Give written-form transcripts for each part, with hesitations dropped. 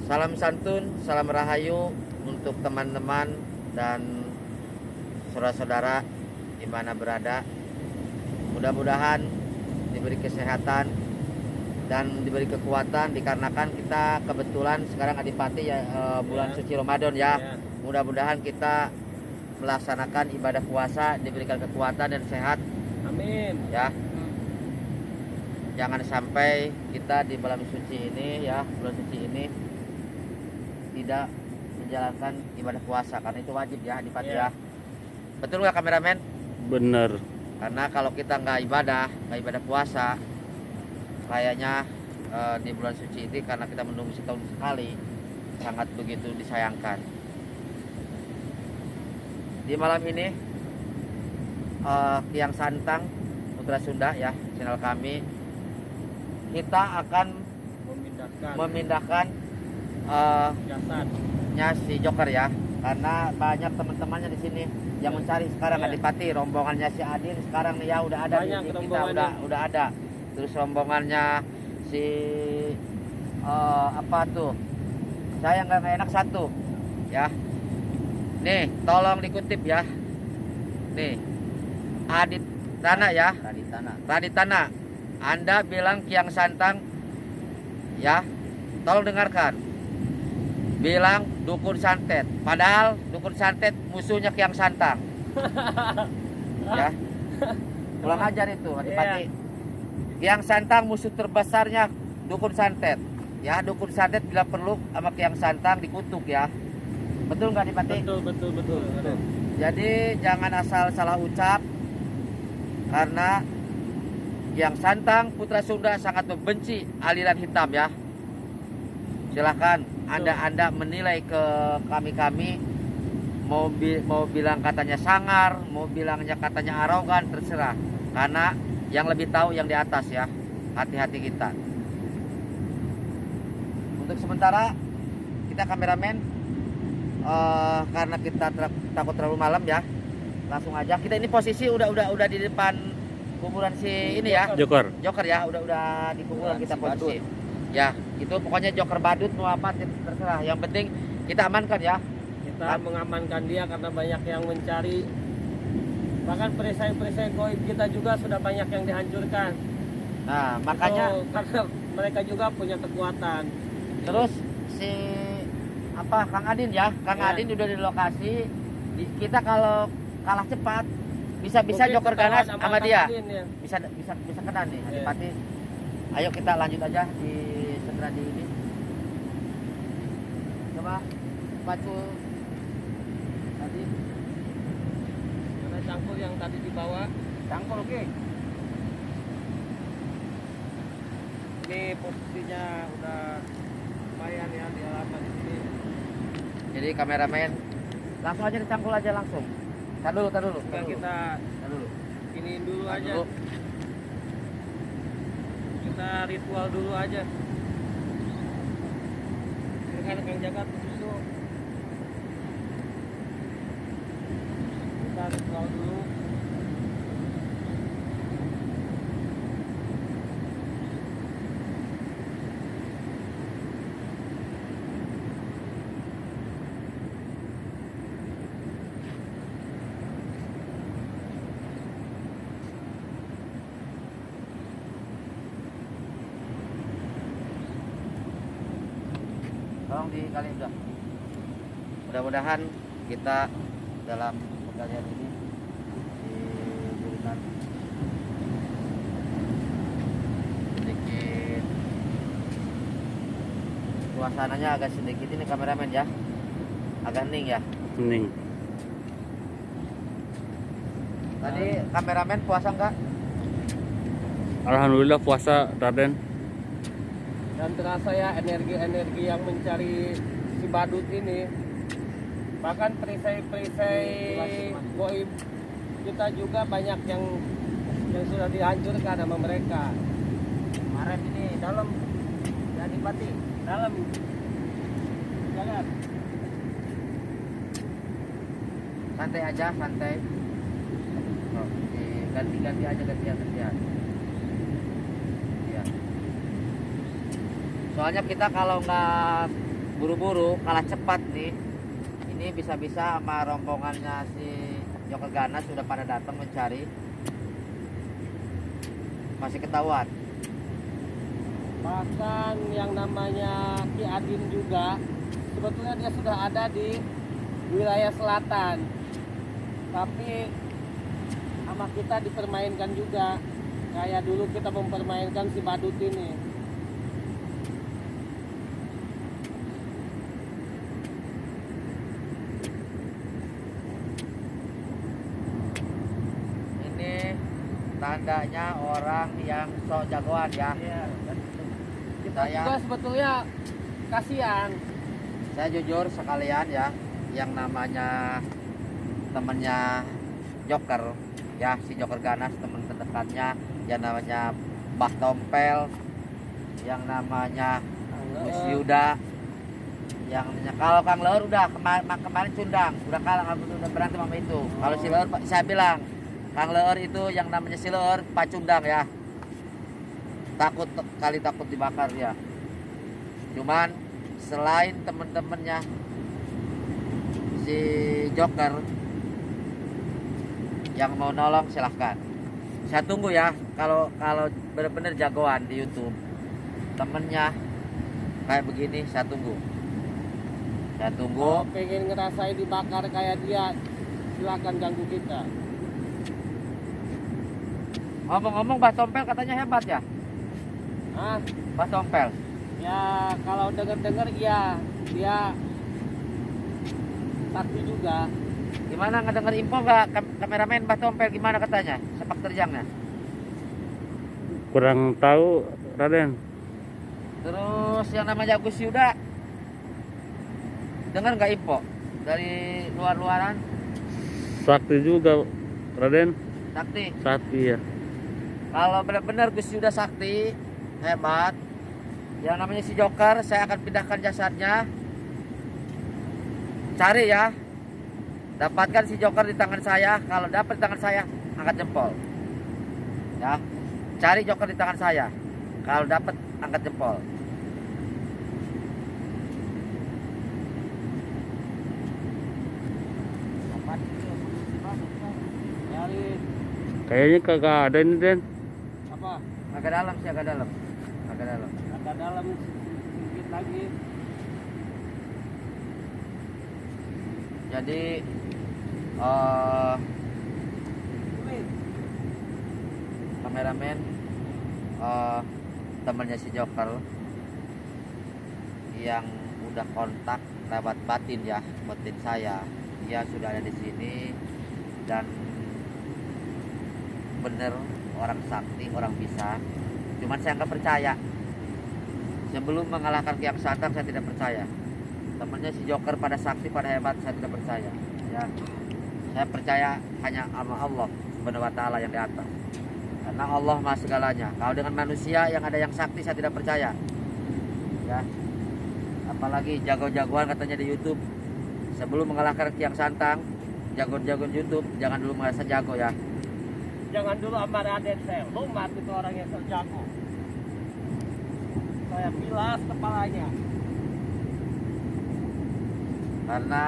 Salam santun, salam rahayu untuk teman-teman dan saudara-saudara di mana berada. Mudah-mudahan diberi kesehatan dan diberi kekuatan dikarenakan kita kebetulan sekarang adipati ya, bulan suci Ramadan ya. Mudah-mudahan kita melaksanakan ibadah puasa diberikan kekuatan dan sehat. Amin. Ya. Jangan sampai kita di bulan suci ini ya, bulan suci ini tidak menjalankan ibadah puasa karena itu wajib ya adipati ya. Betul nggak kameramen? Bener. Karena kalau kita nggak ibadah puasa, kayaknya di bulan suci ini karena kita menunggu setahun sekali sangat begitu disayangkan. Di malam ini Kiang Santang Putra Sunda ya, channel kami, kita akan memindahkan jasadnya si Joker ya, karena banyak teman-temannya di sini yang mencari sekarang adipati. Rombongannya si Adin sekarang nih ya udah ada di kita, udah ada. Terus rombongannya si apa tuh, saya nggak enak satu ya. Nih tolong dikutip ya, nih Aditana ya, Raditana. Anda bilang Kiang Santang ya, tolong dengarkan. Bilang dukun santet, padahal dukun santet musuhnya Kiang Santang. Ya, pulang ajar itu adipati. Kiang Santang musuh terbesarnya dukun santet. Ya, dukun santet bila perlu sama Kiang Santang dikutuk ya. Betul nggak adipati? Betul. Jadi jangan asal salah ucap, karena Kiang Santang Putra Sunda sangat membenci aliran hitam ya. Silahkan Anda menilai ke kami, mau bilang katanya sangar, mau bilangnya katanya arogan, terserah. Karena yang lebih tahu yang di atas ya. Hati-hati kita. Untuk sementara kita kameramen, karena kita takut terlalu malam ya, langsung aja. Kita ini posisi udah di depan kuburan si ini ya, Joker ya, udah di kuburan kita posisi. Ya, itu pokoknya Joker badut mau apa terserah. Yang penting kita amankan ya. Kita mengamankan dia karena banyak yang mencari. Bahkan perisai-perisai goib kita juga sudah banyak yang dihancurkan. Nah, makanya karena mereka juga punya kekuatan. Terus si Kang Adin ya, Adin udah di lokasi. Kita kalau kalah cepat bisa Mungkin Joker ganas sama dia. Adin, ya. Bisa kena nih adipati. Ayo kita lanjut aja di segera di ini. Coba pacu tadi. Karena cangkul yang tadi dibawa. Cangkul oke. Ini posisinya udah lumayan ya di halaman di sini. Jadi kameramen langsung aja dicangkul aja langsung. Tar dulu. Kita iniin dulu aja. Kita ritual dulu aja. Kan Kang Jagat susu. Kita ritual dulu. Tolong dikali udah. Mudah-mudahan kita dalam penggalian ini diberikan sedikit suasananya agak sedikit ini kameramen ya, agak hening ya. Hening. Tadi kameramen puasa enggak? Alhamdulillah puasa, Raden. Dan terasa ya energi-energi yang mencari si badut ini. Bahkan perisai-perisai goib kita juga banyak yang sudah dihancurkan sama mereka. Kemarin ini dalam jadi mati. Dalam jangan Santai aja, santai. Ganti-ganti aja, gantian. Iya. Soalnya kita kalau nggak buru-buru kalah cepat nih, ini bisa-bisa sama rombongannya si Joker Ganas sudah pada datang mencari, masih ketahuan. Bahkan yang namanya Ki Adin juga sebetulnya dia sudah ada di wilayah selatan, tapi sama kita dipermainkan juga kayak dulu kita mempermainkan si Badut ini. Ini tandanya orang yang sok jagoan ya. Iya. Kita Saya- juga sebetulnya kasihan. Saya jujur sekalian ya, yang namanya temennya Joker ya, si Joker Ganas, teman terdekatnya yang namanya Mbah Tompel, yang namanya Gus Yuda, yang namanya kalau Kang Leur udah kemarin cundang, udah kalah, udah berantem sama itu. Kalau si Leur saya bilang Kang Leur itu yang namanya si Leur Pak Cundang ya, takut kali takut dibakar ya. Cuman selain temen-temennya si Joker yang mau nolong silahkan. Saya tunggu ya, kalau benar-benar jagoan di YouTube temennya kayak begini, saya tunggu. Kalau pengen ngerasain dibakar kayak dia, silakan ganggu kita. Ngomong-ngomong Mbah Tompel katanya hebat ya, Ah, Mbah Tompel. ya kalau denger-denger ya dia sakti juga. Gimana ngedenger info nggak kameramen Mbah Tompel, gimana katanya sepak terjangnya? Kurang tahu, Raden. Terus yang namanya Gus Yuda, dengar nggak info dari luar-luaran? Sakti juga, Raden. Sakti. Sakti ya. Kalau benar-benar Gus Yuda sakti, hebat. Yang namanya si Joker, saya akan pindahkan jasadnya. Cari ya. Dapatkan si Joker di tangan saya. Kalau dapat di tangan saya, angkat jempol. Ya. Cari Joker di tangan saya. Kalau dapat, angkat jempol. Dari Kayaknya kagak ada ini, Den. apa? Agak dalam sih, agak dalam. Agak dalam. Agak dalam sedikit lagi. Jadi kameramen temannya si Joker yang udah kontak lewat batin ya, batin saya, dia sudah ada di sini dan bener orang sakti, orang bisa. Cuman saya nggak percaya. Sebelum mengalahkan Kiang Santang saya tidak percaya. Temennya si Joker pada sakti, pada hebat, saya tidak percaya. Ya, saya percaya hanya sama Allah Subhanahu wa Ta'ala yang di atas. Karena Allah mah segalanya. Kalau dengan manusia yang ada yang sakti, saya tidak percaya. Ya, apalagi jago-jagoan katanya di YouTube. Sebelum mengalahkan Kiang Santang, jago-jagoan YouTube, jangan dulu merasa jago ya. Jangan dulu sama Raden Sel. Lumat itu orang yang sok jago. Saya bilas kepalanya. Karena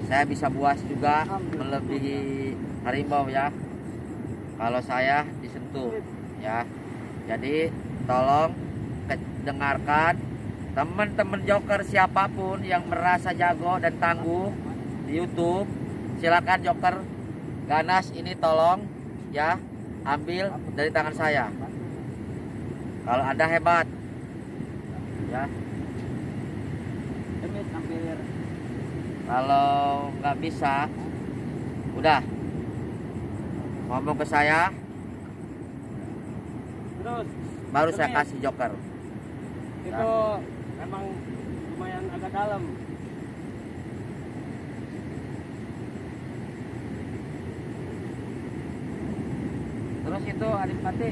saya bisa buas juga melebihi harimau ya kalau saya disentuh ya. Jadi tolong dengarkan teman-teman Joker siapapun yang merasa jago dan tangguh di YouTube, silakan Joker Ganas ini tolong ya, ambil dari tangan saya kalau Anda hebat ya. Kalau nggak bisa, udah ngomong ke saya, Terus baru saya kasih Joker. itu memang lumayan agak dalam. Terus itu Adipati,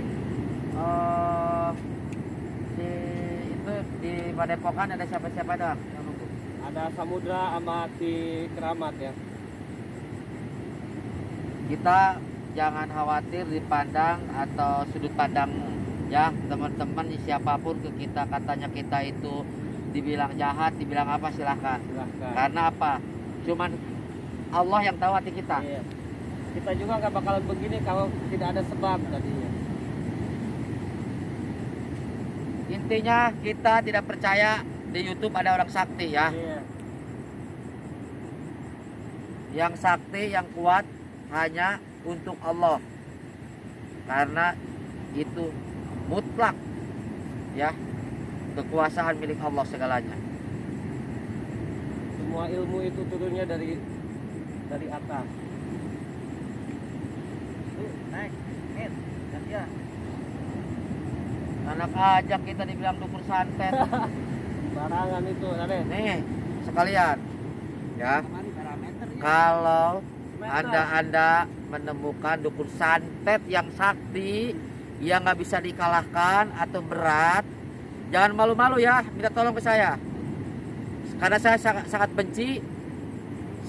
si itu di Padepokan ada siapa-siapa dong yang nunggu? Ada Samudra sama si Keramat ya. Kita jangan khawatir dipandang atau sudut pandang ya teman-teman, siapapun ke kita katanya kita itu dibilang jahat, dibilang apa silahkan. Silahkan. Karena apa? Cuman Allah yang tahu hati kita. Iya. Kita juga nggak bakalan begini kalau tidak ada sebab tadinya. Intinya kita tidak percaya di YouTube ada orang sakti ya. Iya. Yang sakti, yang kuat hanya untuk Allah. Karena itu mutlak ya, kekuasaan milik Allah segalanya. Semua ilmu itu turunnya dari atas. Naik, ya. Anak ajak kita dibilang dukun santet. Barangan itu, Raden. Nih sekalian ya, kalau anda menemukan dukun santet yang sakti, yang nggak bisa dikalahkan atau berat, jangan malu-malu ya, minta tolong ke saya. Karena saya sangat benci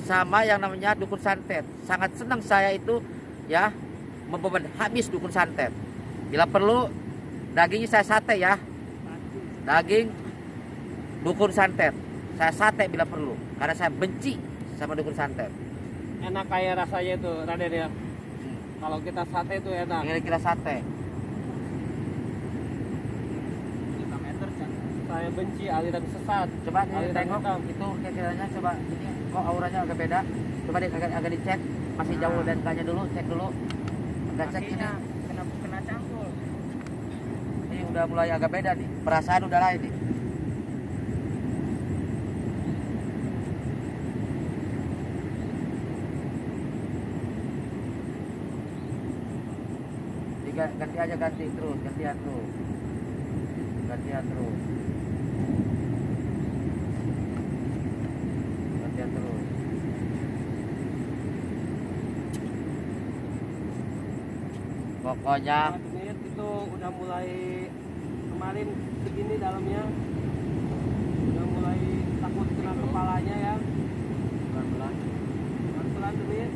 sama yang namanya dukun santet. Sangat senang saya itu ya membeban habis dukun santet. Bila perlu dagingnya saya sate ya, daging dukun santet saya sate bila perlu, karena saya benci sama dukun santet. Enak kayak rasanya itu, Raden ya. Kalau kita sate itu enak. Ini kita sate. Saya benci aliran sesat. Coba aliran tengok hitam. itu kira-kiranya, coba ini kok auranya agak beda. Coba agak dicek, masih jauh dan kayaknya dulu, cek dulu. Agak cek ini. Kena cangkul. Ini udah mulai agak beda nih. Perasaan udah lain nih. Ganti aja, ganti terus, gantian terus. Gantian terus. Gantian terus. Pokoknya Menit itu udah mulai kemarin segini dalamnya. Udah mulai takut kena kepalanya ya. pelan-pelan. Pelan-pelan Demit.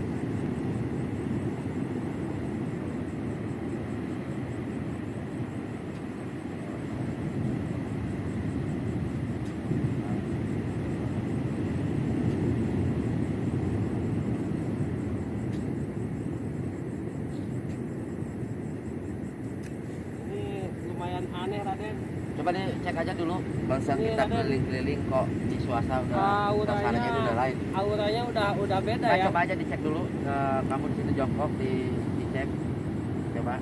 Lumayan aneh Raden. Coba dicek aja dulu. Bangsa Ini kita ada- keliling-keliling kok di suasana suasananya itu udah lain. Auranya udah beda Nah, ya. coba aja dicek dulu. Kamu di situ jongkok dicek. Coba.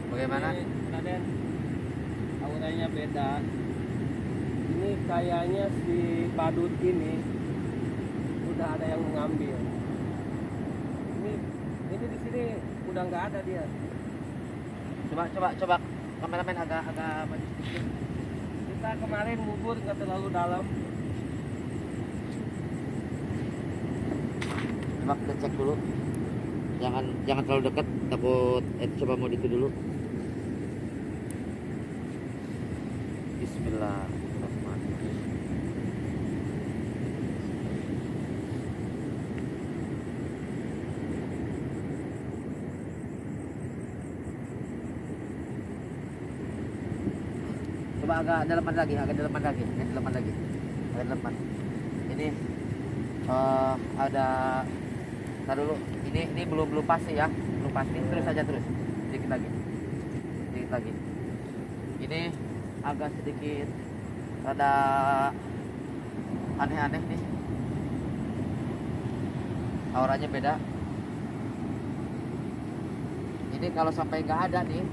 Bagaimana? Ini, Raden, auranya beda. Ini kayaknya si badut ini udah ada yang mengambil. Ini di sini udah nggak ada dia. Coba kameramen agak maju sedikit. Kita kemarin ngubur nggak terlalu dalam. Coba kita cek dulu. Jangan terlalu dekat, takut coba mau itu dulu. Bismillahirrahmanirrahim. Coba agak dalaman lagi. Ini ada. Tar dulu. Ini belum pasti ya. Belum pasti. Terus aja terus. Sedikit lagi. Ini agak sedikit rada aneh-aneh nih. Auranya beda. Ini kalau sampai nggak ada nih,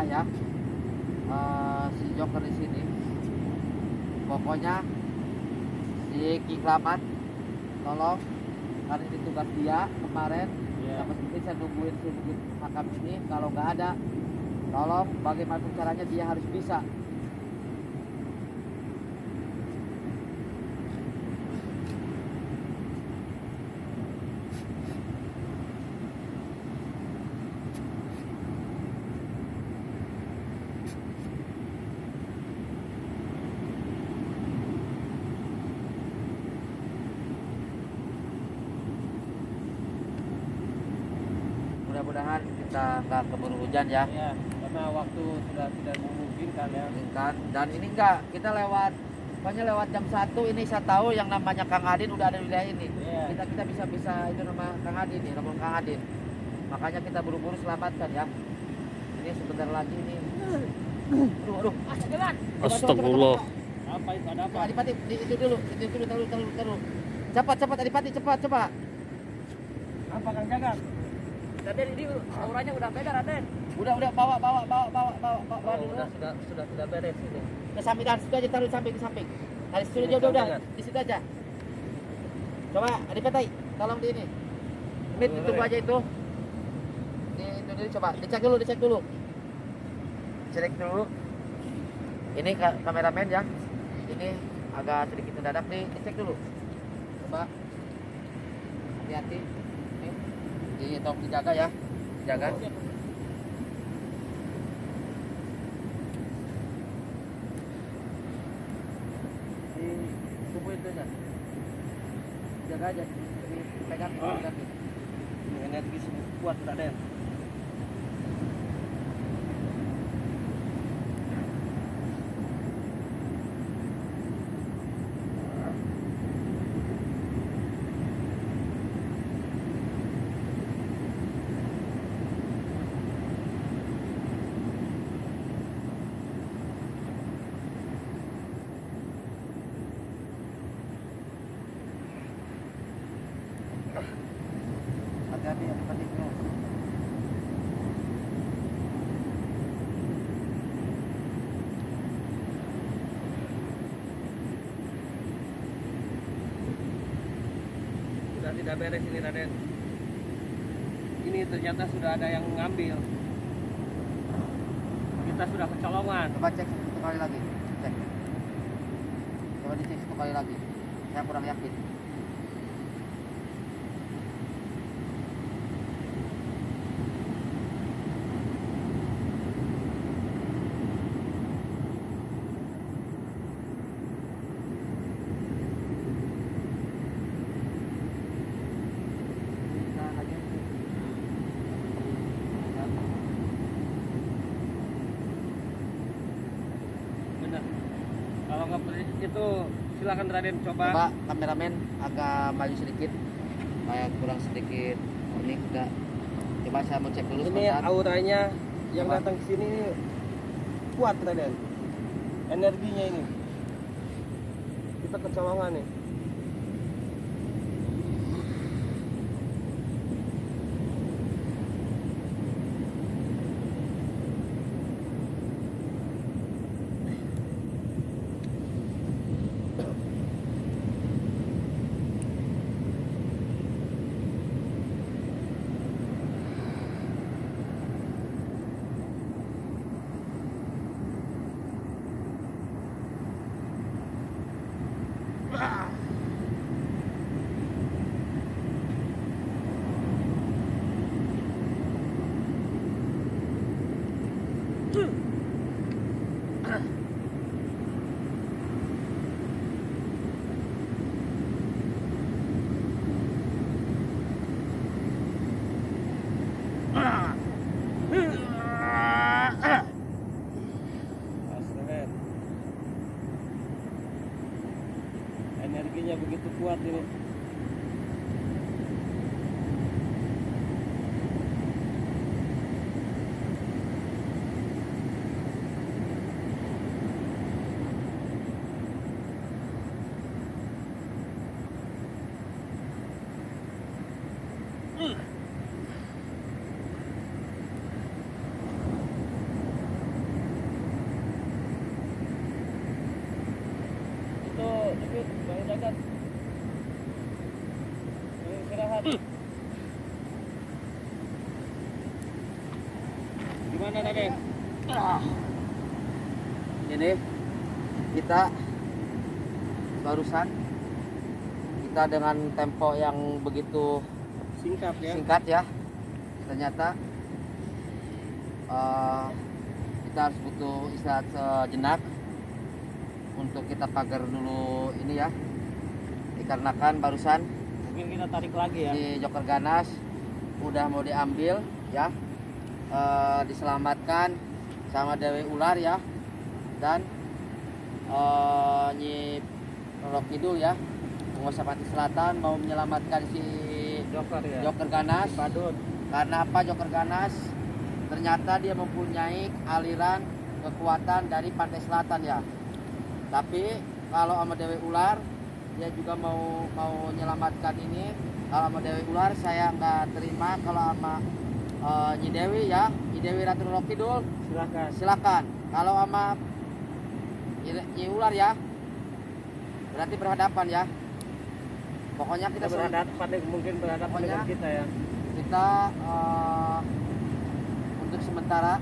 ya, si Joker di sini. Pokoknya si Kiklamat, tolong, karena ini tugas dia kemarin. Sama seperti saya nungguin si Bukit Hakam ini, kalau nggak ada, tolong bagaimana caranya dia harus bisa. kita nggak keburu hujan ya. Iya, karena waktu sudah tidak memungkinkan ya. Kan, dan ini enggak, kita lewat pokoknya lewat jam 1 ini saya tahu yang namanya Kang Adin udah ada di wilayah ini. Iya. Kita bisa itu nama Kang Adin nih, nomor Kang Adin. Makanya kita buru-buru selamatkan ya. Ini sebentar lagi nih. Aduh. Jalan. Astagfirullah. Apa itu? Ada apa? Adipati, itu dulu, taruh. Cepat Adipati, cepat. Apa Kang Jagat? Raden ini auranya udah beda Raden. Udah bawa dulu. Sudah tidak beres ini. Ke samping dan situ aja, taruh di samping. Dari situ aja udah di situ aja. Coba Adipati, tolong di ini. Ini tutup aja itu. Itu dulu coba, dicek dulu. Cek dulu. Ini kameramen ya. Ini agak sedikit mendadak nih, dicek dulu. Coba. Hati-hati. Ini tolong dijaga ya. Jaga. Di tubuh itu aja. Jaga aja. Dipegang nanti. Energi kuat Raden. Hati-hati bro. Sudah tidak beres ini Raden. Ini ternyata sudah ada yang mengambil. Kita sudah kecolongan. Coba cek satu kali lagi. Cek. Coba dicek satu kali lagi. Saya kurang yakin. Benar. Kalau nggak beres itu silakan Raden coba. Coba kameramen agak maju sedikit. Kayak kurang sedikit. Ini enggak. Coba saya mau cek dulu Ini sebentar. auranya yang Coba. datang ke sini ini kuat Raden. Energinya ini. Kita kecolongan nih. Raden. Energinya begitu kuat ini. Itu David, Bang Jagat. Ini istirahat. Gimana Raden? Ini kita barusan kita dengan tempo yang begitu Singkat ya. singkat ya, ternyata kita harus butuh istirahat sejenak untuk kita pagar dulu ini ya, dikarenakan barusan Mungkin kita tarik lagi ya. di Joker Ganas udah mau diambil ya, diselamatkan sama Dewi Ular ya, dan Nyi Roro Kidul ya, penguasa Pantai Selatan mau menyelamatkan si Joker ya. Joker Ganas. Badut. Karena apa? Joker Ganas ternyata dia mempunyai aliran kekuatan dari Pantai Selatan ya. Tapi kalau sama Dewi Ular dia juga mau menyelamatkan ini. Kalau sama Dewi Ular saya nggak terima. Kalau sama Nyi Dewi ya, Nyi Dewi Ratu Roro Kidul silakan. Kalau sama Nyi Ular ya berarti berhadapan ya. Pokoknya kita berhadapan, mungkin berhadapan dengan kita ya. Kita untuk sementara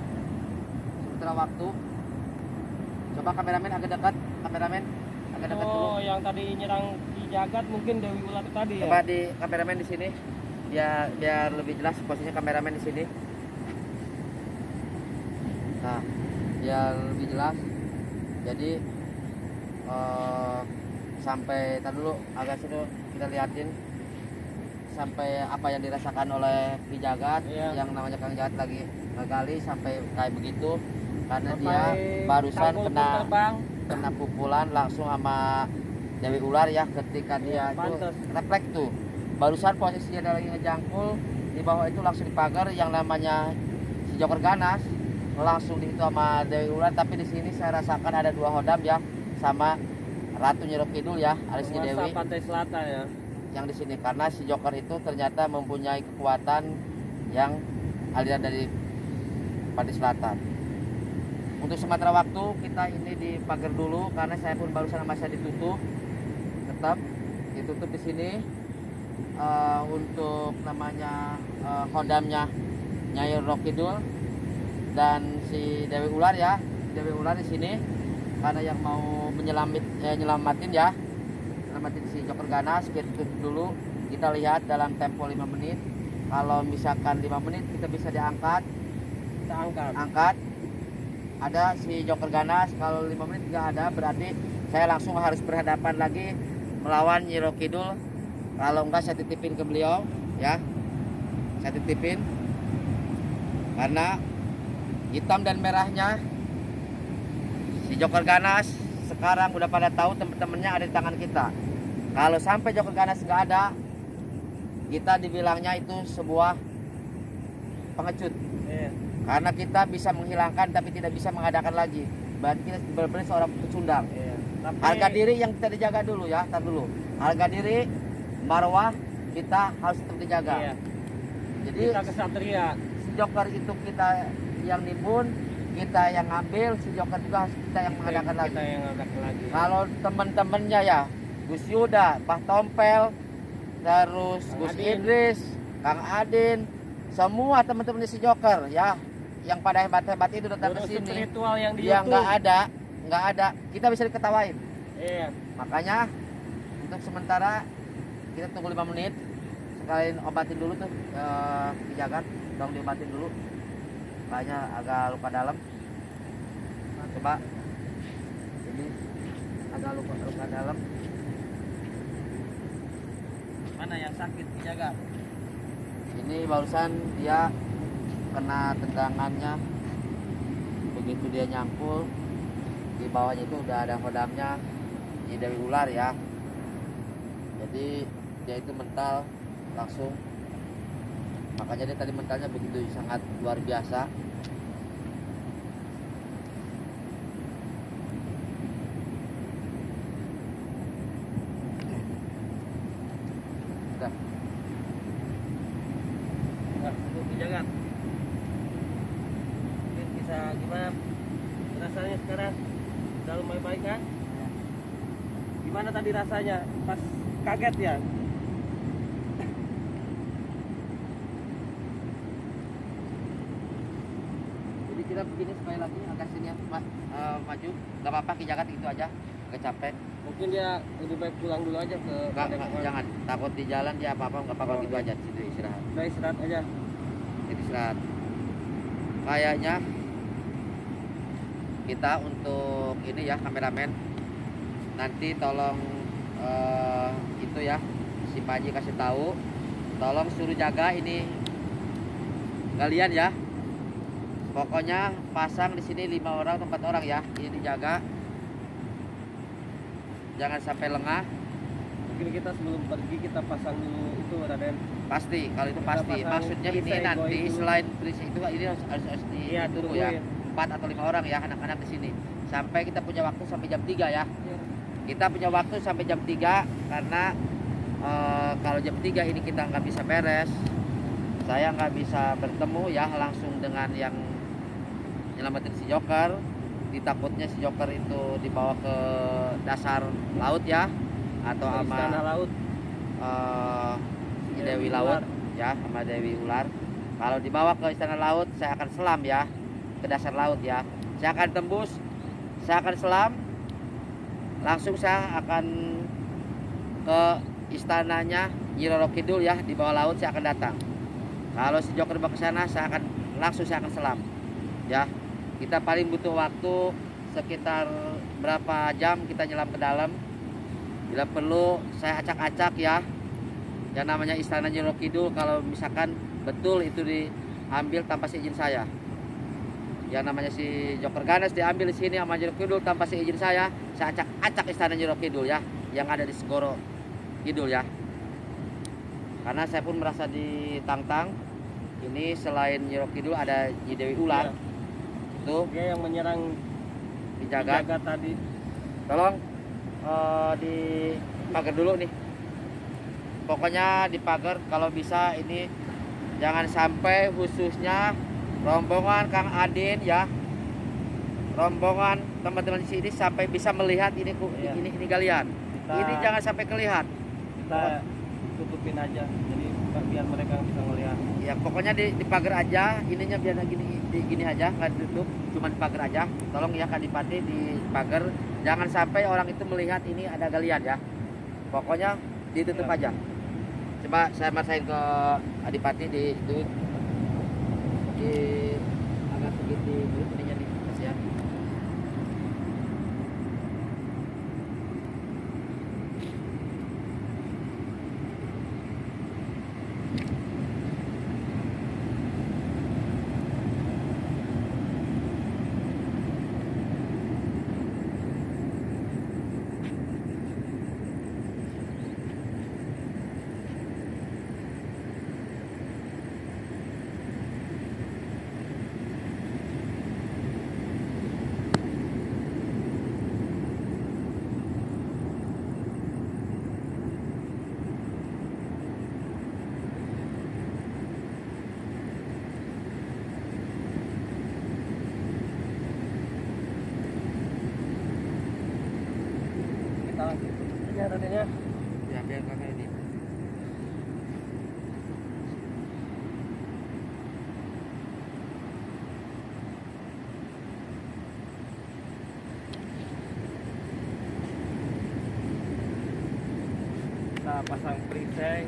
waktu, coba kameramen agak dekat dulu. Oh, yang tadi nyerang Ki Jagat mungkin Dewi Ular itu tadi ya. Coba di kameramen di sini biar lebih jelas posisinya kameramen di sini. Nah, biar lebih jelas. Jadi sampai tadi dulu agak sini kita liatin sampai apa yang dirasakan oleh Ki Jagat, yang namanya Kang Jagat lagi ngegali sampai kayak begitu, karena Sampai dia barusan terbang. kena pukulan langsung sama Dewi Ular ya, ketika dia itu Pantes. refleks tuh barusan posisinya dia lagi ngejangkul di bawah itu langsung dipagar yang namanya si Joker Ganas langsung di itu sama Dewi Ular. Tapi di sini saya rasakan ada dua hodam ya sama Ratu Nyi Roro Kidul ya, alias Nyi Penguasa Dewi Pantai Selatan ya. yang di sini, karena si Joker itu ternyata mempunyai kekuatan yang aliran dari Pantai Selatan. Untuk sementara waktu kita ini dipagar dulu karena saya pun barusan sama saya ditutup, tetap ditutup di sini untuk namanya hodamnya Nyai Roro Kidul dan si Dewi Ular ya, Dewi Ular di sini karena yang mau nyelamatin si Joker Ganas. Kita tutup dulu, kita lihat dalam tempo 5 menit. Kalau misalkan 5 menit kita bisa diangkat, Kita angkat ada si Joker Ganas. Kalau 5 menit nggak ada berarti saya langsung harus berhadapan lagi melawan Nyi Roro Kidul. Kalau enggak saya titipin ke beliau ya, saya titipin karena hitam dan merahnya si Joker Ganas sekarang udah pada tahu temen-temennya ada di tangan kita. Kalau sampai Joker Ganas nggak ada, kita dibilangnya itu sebuah pengecut. Iya. Karena kita bisa menghilangkan tapi tidak bisa mengadakan lagi. Berarti kita benar-benar seorang pecundang. Iya. Tapi Harga diri yang kita dijaga dulu ya, tar dulu. Harga diri, marwah kita harus tetap dijaga. iya, Jadi kita kesatria. si Joker itu kita yang nimbun, kita yang ngambil, si Joker juga harus kita yang mengadakan lagi. Kita yang ngadakan lagi. Kalau teman-temannya ya, Gus Yuda, Pak Tompel, terus Kang Gus Adin. Idris, Kang Adin, semua teman-teman si Joker ya, yang pada hebat-hebat itu datang ke Guru sini, spiritual yang di yang YouTube. nggak ada, kita bisa diketawain. Iya. Makanya untuk sementara kita tunggu 5 menit, sekalian obatin dulu tuh Ki Jagat, tolong diobatin dulu, kayaknya agak luka dalam. Nah, coba, ini agak luka dalam. Mana yang sakit Ki Jagat? Ini barusan dia kena tendangannya, begitu dia nyangkul di bawahnya itu udah ada hodamnya di Dewi Ular ya, jadi dia itu mental langsung, makanya dia tadi mentalnya begitu sangat luar biasa. Udah. Nah, untuk Ki Jagat. Mungkin bisa gimana rasanya sekarang? Udah lumayan baik kan? Gimana tadi rasanya? Pas kaget ya? Jadi kita begini sekali lagi agak sini ya, maju, nggak apa-apa Ki Jagat itu aja, nggak capek. Mungkin dia lebih baik pulang dulu aja ke Enggak, jangan takut di jalan dia apa-apa, nggak apa-apa gitu aja, situ istirahat. Udah istirahat aja. Jadi istirahat. Kayaknya kita untuk ini ya kameramen, nanti tolong itu ya si Panji kasih tahu, tolong suruh jaga ini kalian ya, Pokoknya pasang di sini 5 orang atau 4 orang ya. Ini dijaga. Jangan sampai lengah. Mungkin kita sebelum pergi kita pasang dulu itu Raden. Pasti, kalau itu pasti. pasang Maksudnya ini perisai, nanti going dulu. selain perisai itu ini harus Iya, ditunggu ya. tungguin. 4 atau 5 orang ya anak-anak di sini. Sampai kita punya waktu sampai jam 3 ya. Iya. Kita punya waktu sampai jam 3 karena kalau jam 3 ini kita nggak bisa beres. Saya nggak bisa bertemu ya langsung dengan yang nyelamatin si Joker. Ditakutnya si Joker itu dibawa ke dasar laut ya, atau Ke sama Istana Laut. si Dewi Laut ya, sama Dewi Ular. Kalau dibawa ke Istana Laut, saya akan selam ya ke dasar laut ya. Saya akan tembus, saya akan selam, langsung saya akan ke istananya Nyi Roro Kidul ya, di bawah laut saya akan datang. Kalau si Joker dibawa ke sana, saya akan selam ya. Kita paling butuh waktu sekitar berapa jam kita nyelam ke dalam. Bila perlu saya acak-acak ya, yang namanya istana Nyi Roro Kidul. Kalau misalkan betul itu diambil tanpa seizin saya, yang namanya si Joker Ganas diambil di sini sama Nyi Roro Kidul tanpa seizin saya acak-acak istana Nyi Roro Kidul ya, yang ada di Segoro Kidul ya. Karena saya pun merasa ditantang. Ini selain Nyi Roro Kidul ada Nyi Dewi Ular. Iya. Tuh Dia yang menyerang dijaga. tadi. Tolong dipagar dulu nih. Pokoknya dipagar kalau bisa. Ini jangan sampai khususnya rombongan Kang Adin ya, rombongan teman-teman di sini sampai bisa melihat ini Iya. ini galian. Ini jangan sampai kelihatan. Kita tutupin aja, jadi biar mereka bisa melihat. Ya pokoknya dipagar aja, ininya biar gini aja, nggak ditutup, cuma dipagar aja. Tolong ya Kadipati dipagar, jangan sampai orang itu melihat ini ada galian ya. Pokoknya ditutup Ya. aja. Coba saya masain ke Adipati di itu di agak sedikit dulu ininya nih ya. Kita langsung tutup aja Raden ya. Ya biar kakak ini. Kita pasang perisai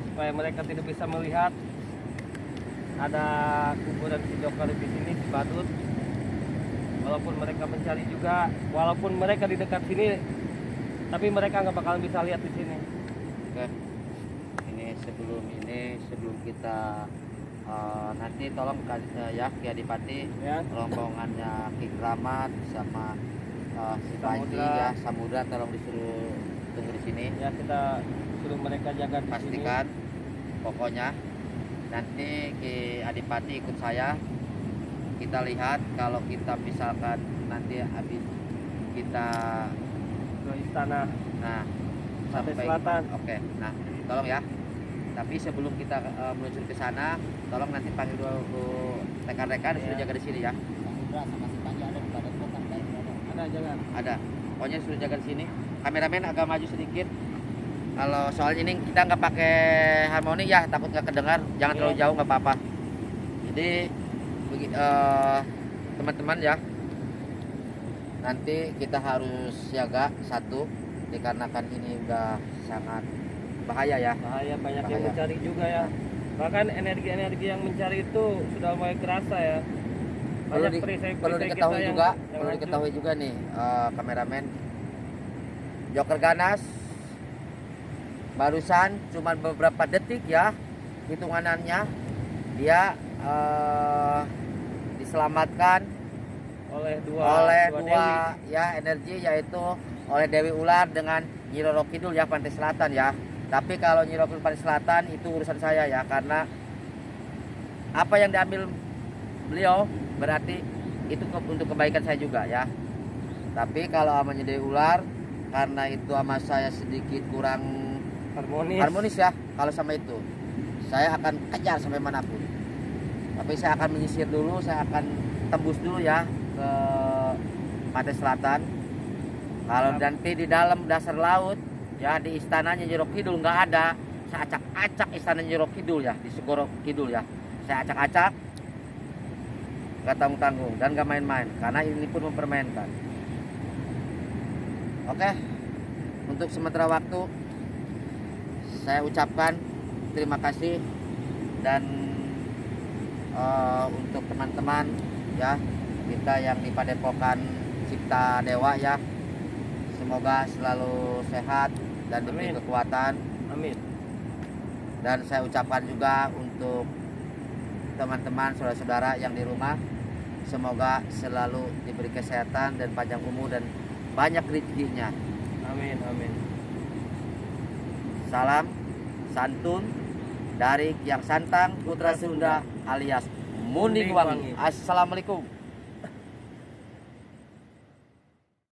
supaya mereka tidak bisa melihat ada kuburan si Joker di sini, si Badut. Walaupun mereka mencari juga, walaupun mereka di dekat sini, tapi mereka nggak bakal bisa lihat di sini. Oke. Ini sebelum kita nanti tolong ya Ki Adipati, Ya. rombongannya Ki Kramat sama si Panji Samudra. ya, Samudra tolong disuruh tunggu di sini. Ya kita suruh mereka jaga di sini. Pastikan pokoknya nanti Ki Adipati ikut saya. Kita lihat kalau kita misalkan nanti habis kita Ke istana. nah Sampai selatan. Oke, nah tolong ya. Tapi sebelum kita meluncur ke sana, tolong nanti panggil dulu rekan-rekan suruh Iya. jaga di sini ya. Ada jangan. Ada. Pokoknya suruh jaga di sini. Kameramen agak maju sedikit. Kalau soalnya ini kita nggak pakai harmoni ya, takut nggak kedengar. Jangan Iya. terlalu jauh nggak apa-apa. Jadi teman-teman ya, nanti kita harus siaga satu dikarenakan ini udah sangat bahaya ya. Bahaya, banyak yang Bahaya. mencari juga ya. Bahkan energi-energi yang mencari itu sudah mulai kerasa ya. Perlu, Banyak perisai-perisai perlu kita diketahui yang- juga, yang perlu hancur. diketahui juga nih kameramen, Joker Ganas barusan cuma beberapa detik ya hitunganannya dia diselamatkan oleh oleh dua dua ya energi, yaitu oleh Dewi Ular dengan Nyi Roro Kidul ya, Pantai Selatan ya. Tapi kalau Nyi Roro Kidul Pantai Selatan itu urusan saya ya, karena apa yang diambil beliau berarti itu untuk kebaikan saya juga ya. Tapi kalau sama Nyi Dewi Ular, karena itu sama saya sedikit kurang harmonis ya, kalau sama itu saya akan kejar sampai manapun. Tapi saya akan menyisir dulu, saya akan tembus dulu ya ke Pantai Selatan. Kalau nanti di dalam dasar laut ya, di istananya Nyi Roro Kidul nggak ada, saya acak-acak istana Nyi Roro Kidul ya, di Segoro Kidul ya, saya acak-acak, nggak tanggung-tanggung dan nggak main-main, karena ini pun mempermainkan. Oke, untuk sementara waktu saya ucapkan terima kasih, dan untuk teman-teman ya kita yang di Padepokan Cipta Dewa ya, semoga selalu sehat dan diberi kekuatan. Amin. Dan saya ucapkan juga untuk teman-teman saudara-saudara yang di rumah, semoga selalu diberi kesehatan dan panjang umur dan banyak rezekinya. Amin. Amin. Salam santun dari Kiang Santang Putra Sunda alias Munding Wangi. Assalamualaikum.